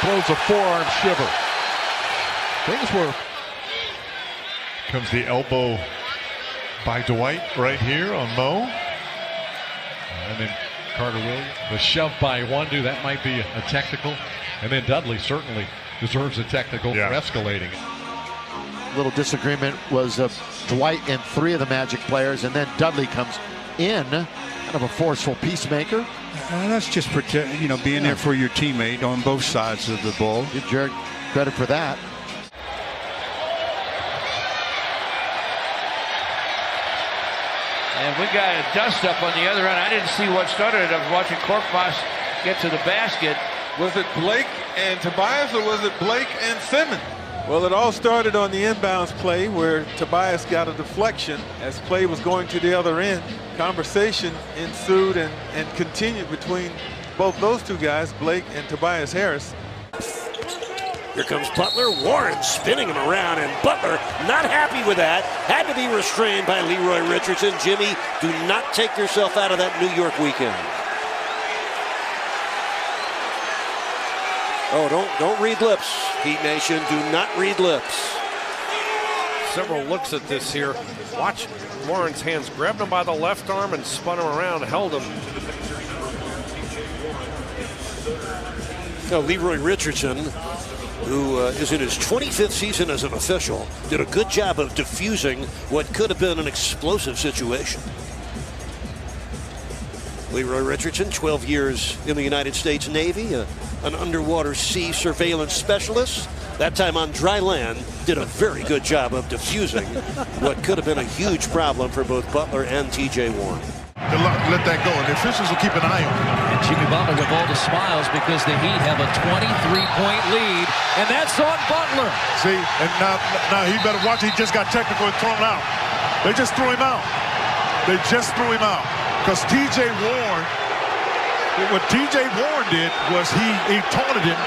throws a forearm shiver. Things were. Comes the elbow by Dwight right here on Mo. And then Carter Williams. The shove by Wundu, that might be a technical. And then Dudley certainly deserves a technical for escalating. Little disagreement was Dwight and 3 of the Magic players, and then Dudley comes in, kind of a forceful peacemaker. That's just being there for your teammate on both sides of the ball. Give Jared credit for that. And we got a dust-up on the other end. I didn't see what started it. I was watching Korkmaz get to the basket. Was it Blake and Tobias, or was it Blake and Simmons? Well, it all started on the inbounds play where Tobias got a deflection as play was going to the other end. Conversation ensued and continued between both those two guys, Blake and Tobias Harris. Here comes Butler. Warren spinning him around, and Butler not happy with that. Had to be restrained by Leroy Richardson. Jimmy, do not take yourself out of that New York weekend. Oh, don't read lips, Heat Nation. Do not read lips. Several looks at this here. Watch Warren's hands. Grabbed him by the left arm and spun him around, held him. Now, Leroy Richardson, who is in his 25th season as an official, did a good job of diffusing what could have been an explosive situation. Leroy Richardson, 12 years in the United States Navy, an underwater sea surveillance specialist. That time on dry land, did a very good job of diffusing what could have been a huge problem for both Butler and T.J. Warren. Let that go, and the officials will keep an eye on it. And Jimmy Butler with all the smiles because the Heat have a 23-point lead, and that's on Butler. See, and now he better watch. He just got technical and thrown out. They just threw him out. They just threw him out because T.J. Warren. What T.J. Warren did was he taunted him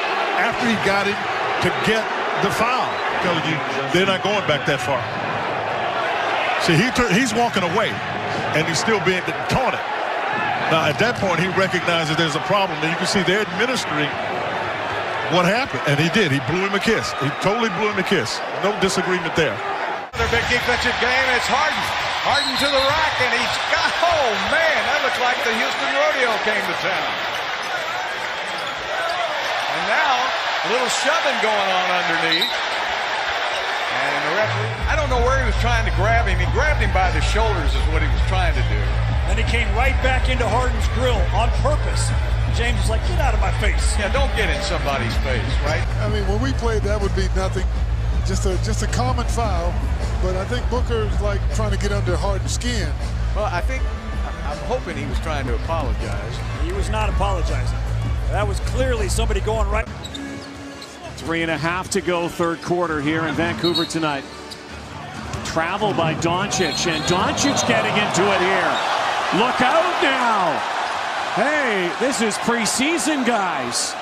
after he got him to get the foul. I'm telling you, they're not going back that far. See, he's walking away, and he's still being taunted. Now, at that point, he recognizes there's a problem, and you can see they're administering what happened, and he did. He blew him a kiss. He totally blew him a kiss. No disagreement there. Another big defensive game, and it's Harden. Harden to the rack, and he's got, oh man, that looks like the Houston Rodeo came to town. And now, a little shoving going on underneath. And the referee, I don't know where he was trying to grab him. He grabbed him by the shoulders is what he was trying to do. And he came right back into Harden's grill on purpose. James was like, get out of my face. Yeah, don't get in somebody's face, right? I mean, when we played, that would be nothing. Just a common foul. But I think Booker's like trying to get under Harden's skin. Well, I'm hoping he was trying to apologize. He was not apologizing. That was clearly somebody going right. 3.5 to go, third quarter here in Vancouver tonight. Travel by Doncic, and Doncic getting into it here. Look out now. Hey, this is preseason, guys.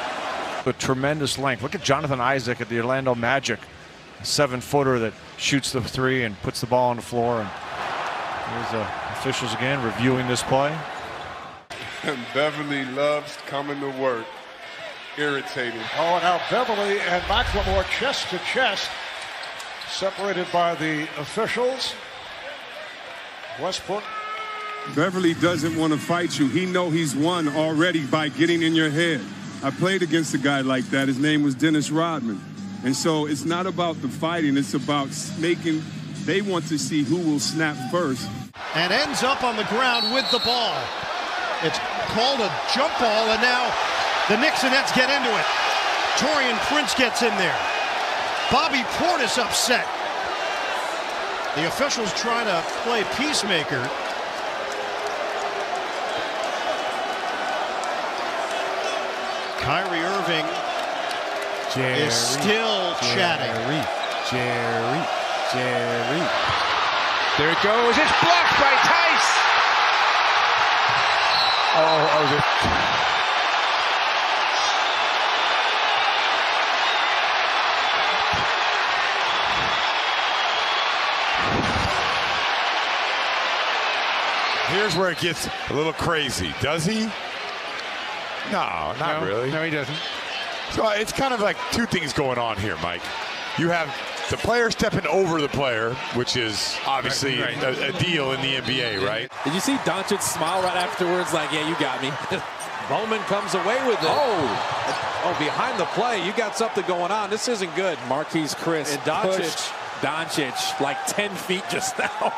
A tremendous length. Look at Jonathan Isaac at the Orlando Magic. A 7-footer that shoots the three and puts the ball on the floor. And here's the officials again reviewing this play. And Beverly loves coming to work. Irritating. Oh, now Beverly and McLemore chest to chest. Separated by the officials. Westbrook. Beverly doesn't want to fight you. He know he's won already by getting in your head. I played against a guy like that. His name was Dennis Rodman. And so it's not about the fighting. It's about making, they want to see who will snap first. And ends up on the ground with the ball. It's called a jump ball, and now the Knicks-inettes get into it. Taurean Prince gets in there. Bobby Portis upset. The officials trying to play peacemaker. Kyrie Irving is still chatting. Jerry. There it goes. It's blocked by Tice. Here's where it gets a little crazy. Does he? No, not really. No, he doesn't. So it's kind of like two things going on here, Mike. You have the player stepping over the player, which is obviously a deal in the NBA, right? Did you see Doncic smile right afterwards like, yeah, you got me? Bowman comes away with it. Oh, behind the play, you got something going on. This isn't good. Marquise Chris and Doncic like 10 feet just now.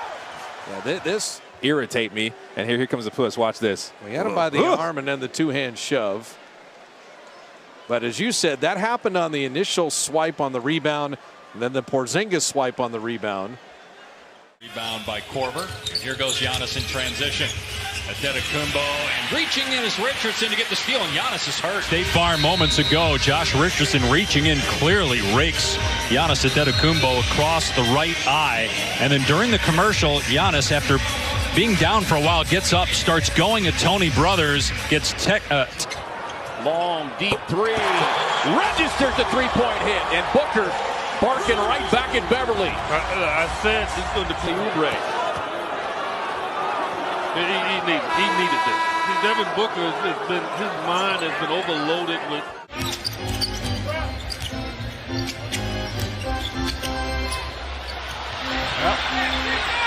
Yeah, this irritate me. And here comes the push. Watch this. We had him by the arm and then the two-hand shove. But as you said, that happened on the initial swipe on the rebound, and then the Porzingis swipe on the rebound. Rebound by Korver. And here goes Giannis in transition. Antetokounmpo and reaching in is Richardson to get the steal, and Giannis is hurt. State Farm moments ago, Josh Richardson reaching in clearly rakes Giannis Antetokounmpo across the right eye. And then during the commercial, Giannis, after being down for a while, gets up, starts going at Tony Brothers, gets long, deep three. Registers the three-point hit, and Booker barking right back at Beverly. I said he's going to play Oubre. He needed this. Devin Booker his mind has been overloaded with. Well,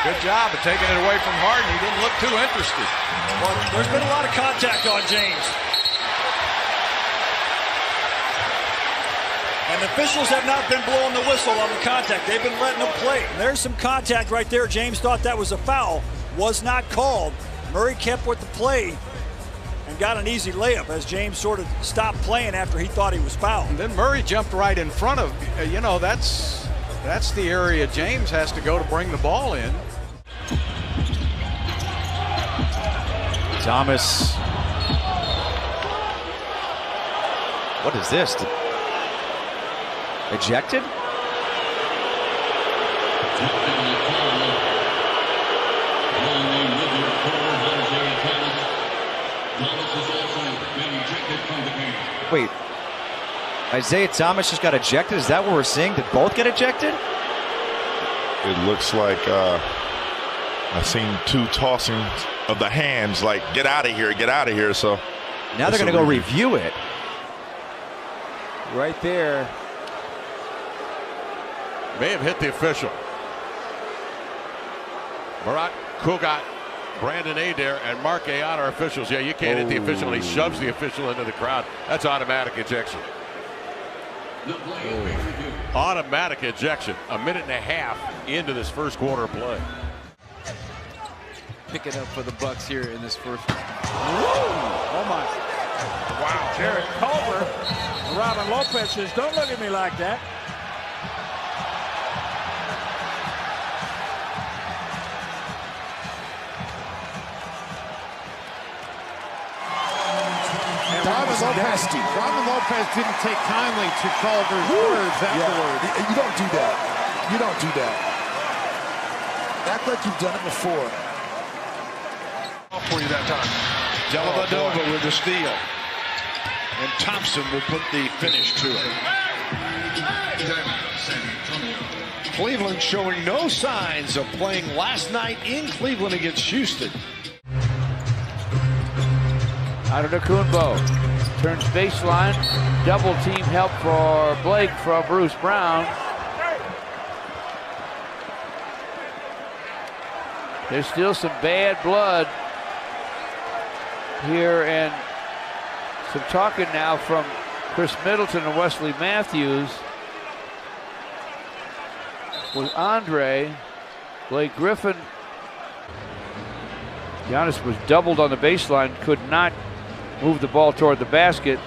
good job of taking it away from Harden. He didn't look too interested. Well, there's been a lot of contact on James. And the officials have not been blowing the whistle on the contact. They've been letting them play. And there's some contact right there. James thought that was a foul. Was not called. Murray kept with the play and got an easy layup as James sort of stopped playing after he thought he was fouled. And then Murray jumped right in front of, that's the area James has to go to bring the ball in. Thomas. What is this? Ejected? Wait, Isaiah Thomas just got ejected? Is that what we're seeing? Did both get ejected? It looks like I've seen two tossing of the hands, like get out of here, get out of here. So now they're going to go review it. Right there. May have hit the official. Murat Kugat, Brandon Adair, and Mark Ayon are officials. Yeah, you can't hit the official, and he shoves the official into the crowd. That's automatic ejection. Automatic ejection. A minute and a half into this first quarter play. Pick it up for the Bucks here in this first. Oh my. Wow. Jared Culver. Robin Lopez says, don't look at me like that. Robin Lopez didn't take kindly to Culver's words afterwards. You don't do that. You don't do that. Act like you've done it before. For you that time. Dellavedova with the steal. And Thompson will put the finish to it. Cleveland showing no signs of playing last night in Cleveland against Houston. Antetokounmpo turns baseline. Double team help for Blake from Bruce Brown. There's still some bad blood here, and some talking now from Chris Middleton and Wesley Matthews with Andre. Blake Griffin. Giannis was doubled on the baseline, could not move the ball toward the basket.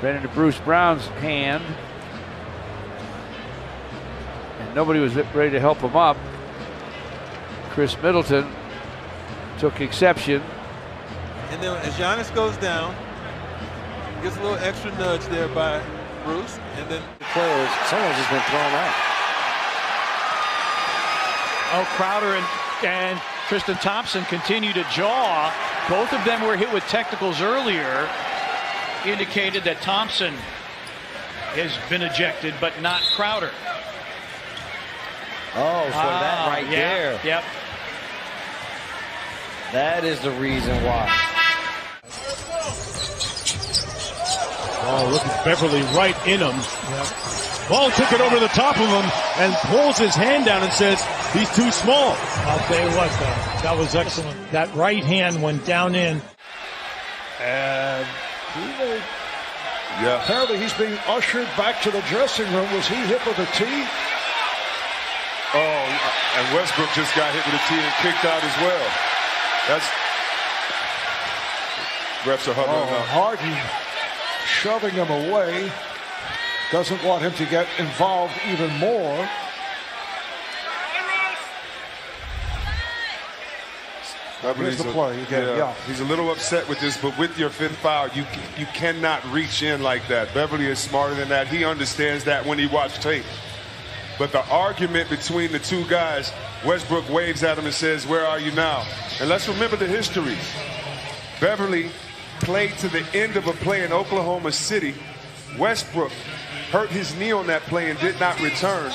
Ran into Bruce Brown's hand, and nobody was ready to help him up. Chris Middleton took exception. And then as Giannis goes down, gets a little extra nudge there by Bruce, and then the players, someone's just been thrown out. Oh, Crowder and Tristan Thompson continue to jaw. Both of them were hit with technicals earlier. Indicated that Thompson has been ejected, but not Crowder. Oh, so that right there. Yep. That is the reason why. Oh, look at Beverly right in him. Ball took it over the top of him and pulls his hand down and says, he's too small. I'll tell you what, though, that was excellent. That right hand went down in. And apparently he's being ushered back to the dressing room. Was he hit with a tee? Oh, and Westbrook just got hit with a tee and kicked out as well. That's refs are huddling up. Harden shoving him away. Doesn't want him to get involved even more. Here's the play again. Yeah, he's a little upset with this, but with your fifth foul, you cannot reach in like that. Beverly is smarter than that. He understands that when he watched tape. But the argument between the two guys, Westbrook waves at him and says, "Where are you now?" And let's remember the history. Beverly played to the end of a play in Oklahoma City. Westbrook hurt his knee on that play and did not return.